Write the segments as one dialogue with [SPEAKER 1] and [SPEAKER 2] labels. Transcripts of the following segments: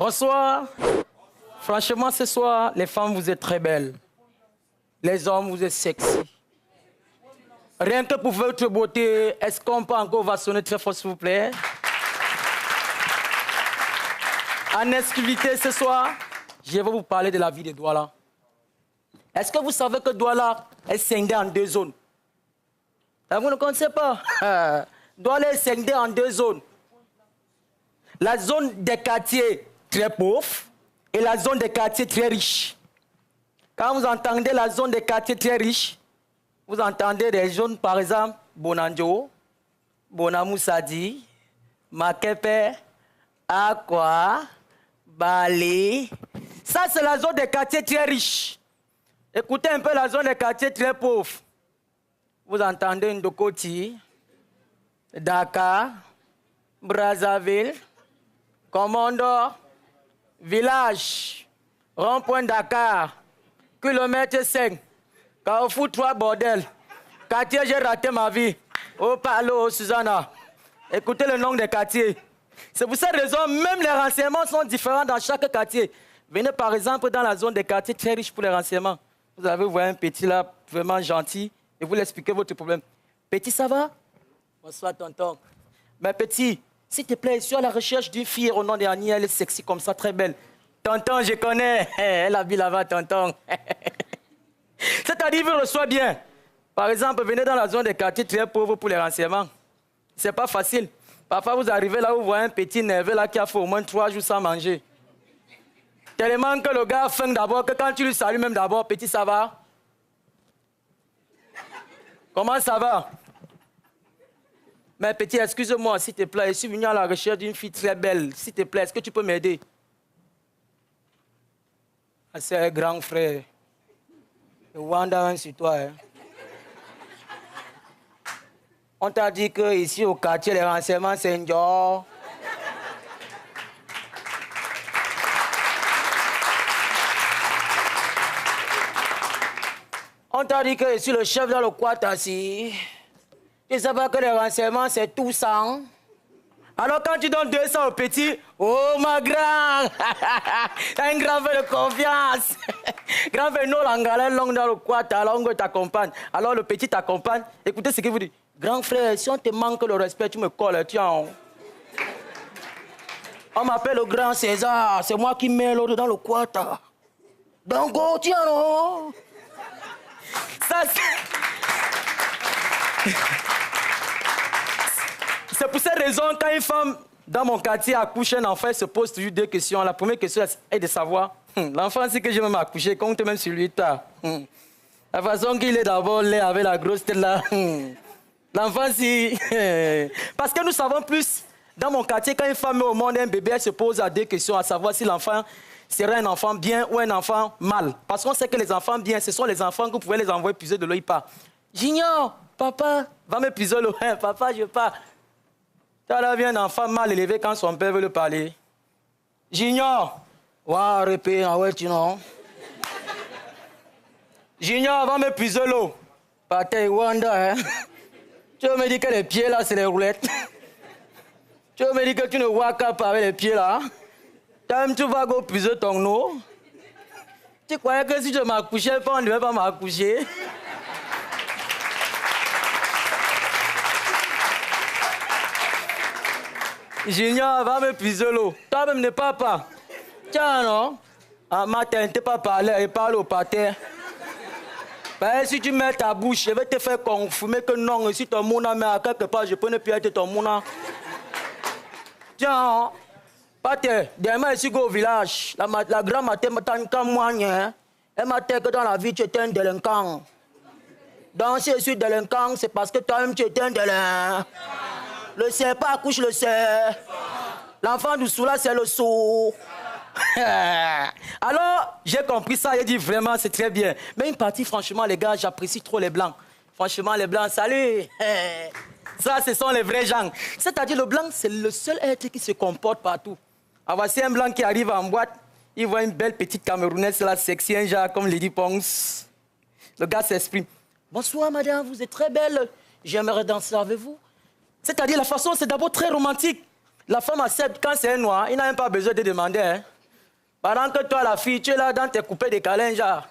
[SPEAKER 1] Bonsoir. Franchement, ce soir, les femmes, vous êtes très belles. Les hommes, vous êtes sexy. Rien que pour votre beauté, est-ce qu'on peut encore va sonner très fort, s'il vous plaît? En exclusivité ce soir, je vais vous parler de la vie de Douala. Est-ce que vous savez que Douala est scindée en deux zones? Vous ne connaissez pas? Douala est scindée en deux zones. La zone des quartiers très pauvres et la zone des quartiers très riches. Quand vous entendez la zone des quartiers très riches, vous entendez des zones, par exemple, Bonanjo, Bonamoussadi, Makepe, Aqua, Bali. Ça, c'est la zone des quartiers très riches. Écoutez un peu la zone des quartiers très pauvres. Vous entendez Ndokoti, Dakar, Brazzaville, Commando, Village, Rond-Point Dakar, kilomètre 5, Carrefour 3 bordel, quartier j'ai raté ma vie, oh Palo, Susanna. Écoutez le nom des quartiers. C'est pour cette raison, même les renseignements sont différents dans chaque quartier. Venez par exemple dans la zone des quartiers très riches pour les renseignements. Vous avez vu un petit là, vraiment gentil, et vous lui expliquez votre problème. Petit, ça va? Bonsoir, tonton. Mais petit, s'il te plaît, je suis à la recherche d'une fille au nom d'Annie, elle est sexy comme ça, très belle. Tonton, je connais. Elle habite là-bas, tonton. C'est-à-dire, vous reçoit bien. Par exemple, venez dans la zone des quartiers très pauvres pour les renseignements. C'est pas facile. Parfois, vous arrivez là, vous voyez un petit nerveux là qui a fait au moins 3 jours sans manger. Tellement que le gars a faim d'abord, que quand tu lui salues même d'abord, petit, ça va? Comment ça va? Mais petit, excuse-moi, s'il te plaît, je suis venu à la recherche d'une fille très belle. S'il te plaît, est-ce que tu peux m'aider? Ah, c'est un grand frère. Wanda, sur toi. Hein. On t'a dit qu'ici au quartier, les renseignements, c'est un job. On t'a dit que je suis le chef dans le Kouatassi. Tu ne sais pas que les renseignements, c'est tout ça. Alors quand tu donnes 200 au petit, oh ma grand, t'as un grand frère de confiance. Grand frère, nous, l'anglais, long dans le Kouata, alors on t'accompagne. Alors le petit t'accompagne. Écoutez ce qu'il vous dit. Grand frère, si on te manque le respect, tu me colles, tiens. On m'appelle le grand César, c'est moi qui mets l'ordre dans le Kouata. Donc, oh, tiens, non. Ça, c'est pour cette raison, quand une femme dans mon quartier accouche un enfant, elle se pose toujours 2 questions. La première question est de savoir, l'enfant, c'est que je vais m'accoucher, compte même sur lui, tard. La façon qu'il est d'abord laid avec la grosse tête là. L'enfant, si... Parce que nous savons plus, dans mon quartier, quand une femme met au monde un bébé, elle se pose à 2 questions, à savoir si l'enfant serait un enfant bien ou un enfant mal. Parce qu'on sait que les enfants bien, ce sont les enfants que vous pouvez les envoyer puiser de l'eau, ils partent. J'ignore, papa, va me puiser l'eau. Papa, je pars. Là vient un enfant mal élevé quand son père veut le parler. J'ignore. Waouh, répé, ah ouais, tu non. J'ignore, va me puiser l'eau. Pate Wanda, hein. Tu veux me dire que les pieds là, c'est les roulettes. Tu veux me dire que tu ne vois qu'à avec les pieds là. Tu vas go puiser ton eau. Tu croyais que si je m'accouchais, on ne devait pas m'accoucher. Junior, va me puiser l'eau. Toi-même ne parle pas. Tiens, non? Un matin, tu ne peux pas parler, il parle au pater. Ben, si tu mets ta bouche, je vais te faire confirmer que non, si ton mouna met à quelque part, je peux ne plus être ton mouna. Tiens, pater, demain, je suis au village. La grand-mère m'a comme moi, elle m'a dit que dans la vie, tu étais un délinquant. Donc, si je suis délinquant, c'est parce que toi-même, tu étais un délinquant. Le sait pas accouche le sait. L'enfant du sous là, c'est le sous. Alors, j'ai compris ça, j'ai dit vraiment, c'est très bien. Mais une partie, franchement, les gars, j'apprécie trop les blancs. Franchement, les blancs, salut. Ça, ce sont les vrais gens. C'est-à-dire, le blanc, c'est le seul être qui se comporte partout. Ah, voici un blanc qui arrive en boîte, il voit une belle petite Camerounaise, là, sexy, un genre comme Lady Pons. Le gars s'exprime. Bonsoir, madame, vous êtes très belle. J'aimerais danser avec vous. C'est-à-dire, la façon, c'est d'abord très romantique. La femme accepte quand c'est un noir, il n'a même pas besoin de demander. Hein. Pendant que toi, la fille, tu es là dans tes coupés de câlins, genre.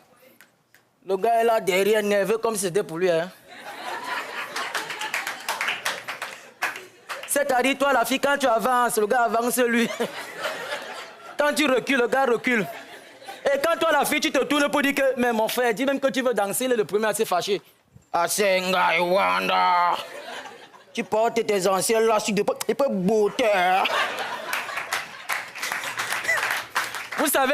[SPEAKER 1] Le gars est là derrière, nerveux comme si c'était pour lui. Hein. C'est-à-dire, toi, la fille, quand tu avances, le gars avance lui. Quand tu recules, le gars recule. Et quand toi, la fille, tu te tournes pour dire que, mais mon frère, dis même que tu veux danser, il est le premier à se fâcher. Asenga Iwanda. Tu portes tes anciens là, il peut beauté. Vous savez,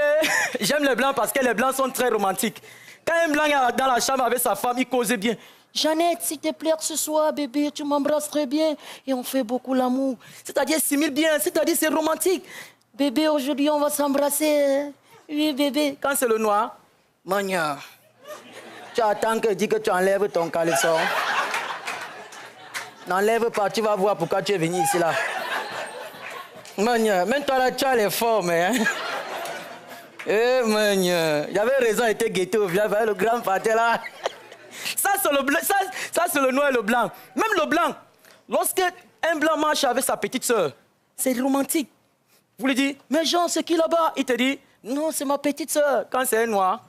[SPEAKER 1] j'aime les blancs parce que les blancs sont très romantiques. Quand un blanc est dans la chambre avec sa femme, il cause bien. Jeannette, s'il te plaît, ce soir, bébé, tu m'embrasses très bien et on fait beaucoup l'amour. C'est-à-dire, simule bien, c'est-à-dire, c'est romantique. Bébé, aujourd'hui, on va s'embrasser. Oui, bébé. Quand c'est le noir, Mania, tu attends que dis que tu enlèves ton caleçon. N'enlève pas, tu vas voir pourquoi tu es venu ici, là. Mania, même toi, là, tu as les formes, hein. Eh, Mania, j'avais raison, il était ghetto, viens, le grand pâté, là. Ça, c'est le blanc, ça, c'est le noir et le blanc. Même le blanc, lorsque un blanc marche avec sa petite sœur, c'est romantique. Vous lui dites, mais Jean, c'est qui là-bas? Il te dit, non, c'est ma petite sœur. Quand c'est un noir,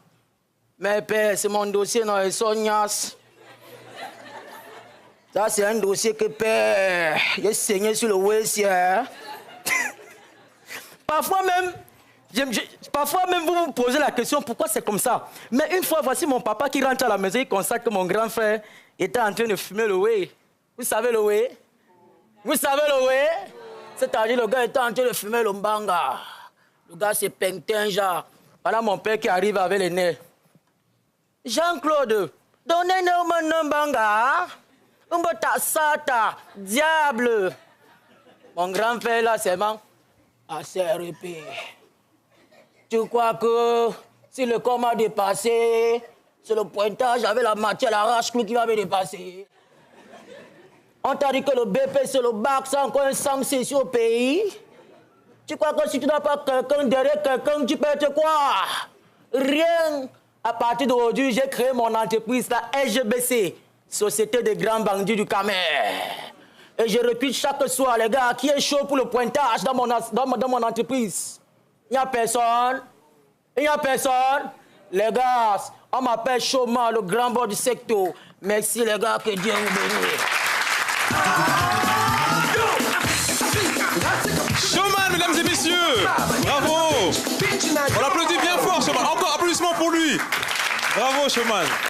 [SPEAKER 1] mais père, c'est mon dossier, non, ils sont nias. Ça, c'est un dossier que père, il est saigné sur le wessier. Parfois même, vous vous posez la question, pourquoi c'est comme ça? Mais une fois, voici mon papa qui rentre à la maison, il constate que mon grand frère était en train de fumer le whey. Vous savez le whey? Vous savez le whey? C'est-à-dire, le gars était en train de fumer le mbanga. Le gars, c'est Pentin, genre. Voilà mon père qui arrive avec les nez. Jean-Claude, donnez-nous mon mbanga. Umbota sata, diable. Mon grand frère, là, c'est bon. Assez répé. Tu crois que si le corps m'a dépassé, c'est le pointage avec la matière, la rache-clou qui va me dépasser? On t'a dit que le BP, c'est le bac, c'est encore un sang-session au pays. Tu crois que si tu n'as pas quelqu'un derrière quelqu'un, tu peux être quoi? Rien. À partir d'aujourd'hui, j'ai créé mon entreprise, la SGBC, Société des grands bandits du Camer. Et je recrute chaque soir, les gars, qui est chaud pour le pointage dans mon entreprise. Il n'y a personne. Il n'y a personne. Les gars, on m'appelle Chômant, le grand bord du secteur. Merci, les gars, que Dieu vous bénisse.
[SPEAKER 2] Showman, mesdames et messieurs, bravo. On applaudit bien fort, Showman. Encore applaudissements pour lui. Bravo, Showman.